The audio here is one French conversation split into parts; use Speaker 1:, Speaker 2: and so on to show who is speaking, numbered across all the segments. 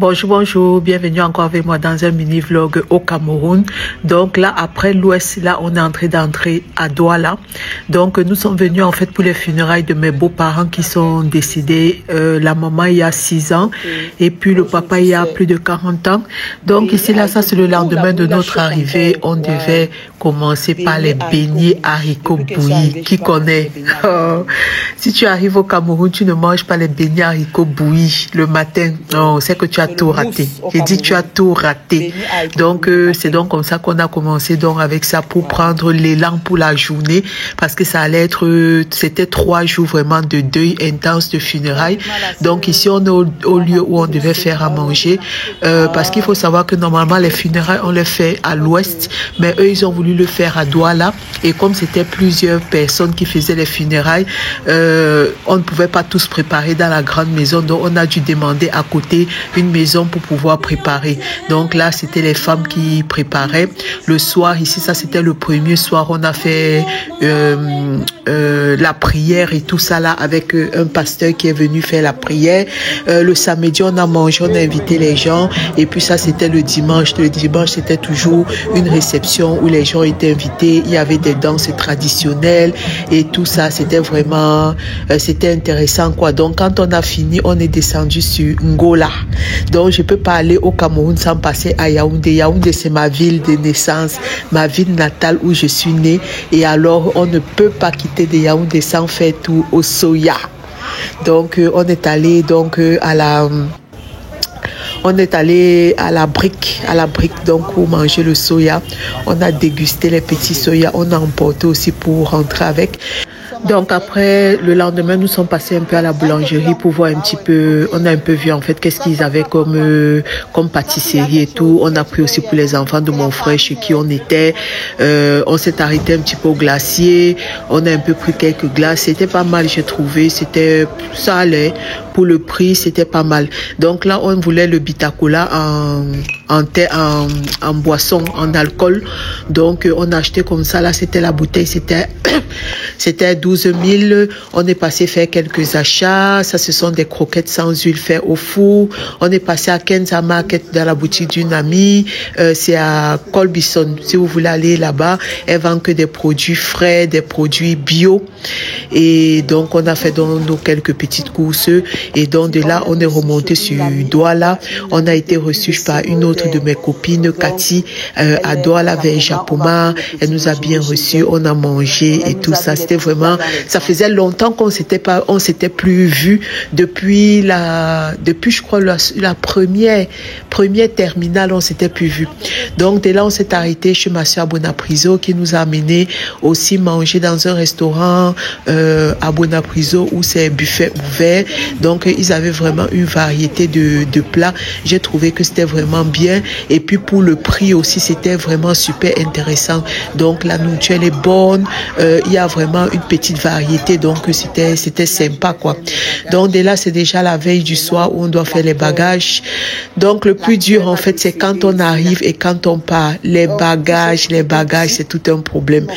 Speaker 1: Bonjour, bonjour, bienvenue encore avec moi dans un mini-vlog au Cameroun. Donc là, après l'Ouest, là, on est d'entrer à Douala. Donc nous sommes venus en fait pour les funérailles de mes beaux-parents qui sont décédés. La maman il y a 6 ans et puis le papa il y a plus de 40 ans. Donc ici, là, ça c'est le lendemain de notre arrivée. On devait commencer par les beignets haricots bouillis. Qui connaît? Oh. Si tu arrives au Cameroun, tu ne manges pas les beignets haricots bouillis le matin. Non, c'est que tu as tout raté. J'ai dit tu as tout raté. Donc c'est donc comme ça qu'on a commencé donc avec ça pour prendre l'élan pour la journée parce que ça allait être c'était 3 jours vraiment de deuil intense de funérailles. Donc ici on est au lieu où on devait faire à manger parce qu'il faut savoir que normalement les funérailles on les fait à l'ouest, mais eux ils ont voulu le faire à Douala et comme c'était plusieurs personnes qui faisaient les funérailles, on ne pouvait pas tous préparer dans la grande maison, donc on a dû demander à côté une maison pour pouvoir préparer. Donc là, c'était les femmes qui préparaient. Le soir, ici, ça c'était le premier soir, on a fait la prière et tout ça là avec un pasteur qui est venu faire la prière. Le samedi, on a mangé, on a invité les gens et puis ça c'était le dimanche. Le dimanche, c'était toujours une réception où les gens étaient invités. Il y avait des danses traditionnelles et tout ça. C'était vraiment, c'était intéressant quoi. Donc quand on a fini, on est descendu sur Ngola. Donc, je peux pas aller au Cameroun sans passer à Yaoundé. Yaoundé, c'est ma ville de naissance, ma ville natale où je suis née. Et alors, on ne peut pas quitter de Yaoundé sans faire tout au soya. Donc, on est allé donc à la brique, donc pour manger le soya. On a dégusté les petits soya. On a emporté aussi pour rentrer avec. Donc après, le lendemain, nous sommes passés un peu à la boulangerie pour voir un petit peu, on a un peu vu en fait qu'est-ce qu'ils avaient comme pâtisserie et tout. On a pris aussi pour les enfants de mon frère chez qui on était. On s'est arrêté un petit peu au glacier. On a un peu pris quelques glaces. C'était pas mal, j'ai trouvé. Ça allait. Pour le prix, c'était pas mal. Donc là, on voulait le Bitacola en boisson, en alcool. Donc on a acheté comme ça. Là, c'était la bouteille, c'était 12 000. On est passé faire quelques achats. Ça, ce sont des croquettes sans huile faites au four. On est passé à Kenza Market dans la boutique d'une amie. C'est à Colbison. Si vous voulez aller là-bas, elle vend que des produits frais, des produits bio. Et donc, on a fait donc nos quelques petites courses. Et donc, de là, on est remonté sur Douala. On a été reçu par une autre de mes copines, Cathy, à Douala vers Japoma. Elle nous a bien reçus. On a mangé et tout ça. C'était vraiment, ça faisait longtemps qu'on s'était plus vu depuis je crois la première terminale, on s'était plus vu. Donc de là on s'est arrêté chez ma soeur Bonapriso qui nous a amené aussi manger dans un restaurant à Bonapriso où c'est buffet ouvert. Donc ils avaient vraiment une variété de plats. J'ai trouvé que c'était vraiment bien et puis pour le prix aussi c'était vraiment super intéressant. Donc la nourriture elle est bonne, il y a vraiment une petite variété, donc c'était sympa quoi. Donc de là c'est déjà la veille du soir où on doit faire les bagages. Donc le plus dur en fait c'est quand on arrive et quand on part. Les bagages c'est tout un problème.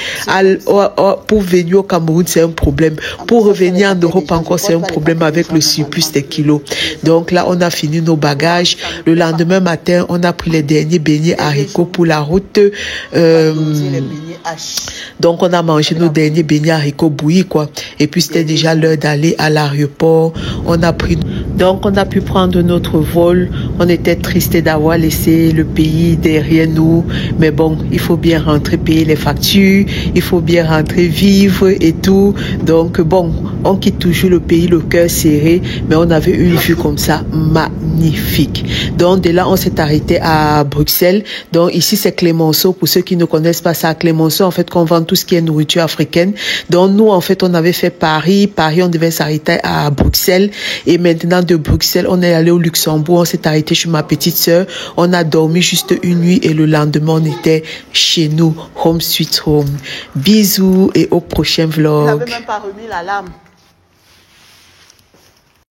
Speaker 1: Pour venir au Cameroun c'est un problème, pour revenir en Europe encore c'est un problème avec le surplus des kilos. Donc là on a fini nos bagages. Le lendemain matin on a pris les derniers beignets haricots pour la route. Donc on a mangé nos derniers beignets haricots bouillis quoi. Et puis c'était déjà l'heure d'aller à l'aéroport. On a pu prendre notre vol. On était triste d'avoir laissé le pays derrière nous. Mais bon, il faut bien rentrer payer les factures. Il faut bien rentrer vivre et tout. Donc bon, on quitte toujours le pays le cœur serré. Mais on avait une vue comme ça magnifique. Donc de là, on s'est arrêté à Bruxelles. Donc ici, c'est Clémenceau. Pour ceux qui ne connaissent pas ça, à Clémenceau, en fait, qu'on vend tout ce qui est nourriture africaine. Donc nous, en fait, on avait fait Paris. Paris, on devait s'arrêter à Bruxelles. Et maintenant, de Bruxelles, on est allé au Luxembourg. On s'est arrêté chez ma petite sœur. On a dormi juste une nuit et le lendemain, on était chez nous. Home sweet home. Bisous et au prochain vlog.
Speaker 2: Il n'avait même pas remis la lame.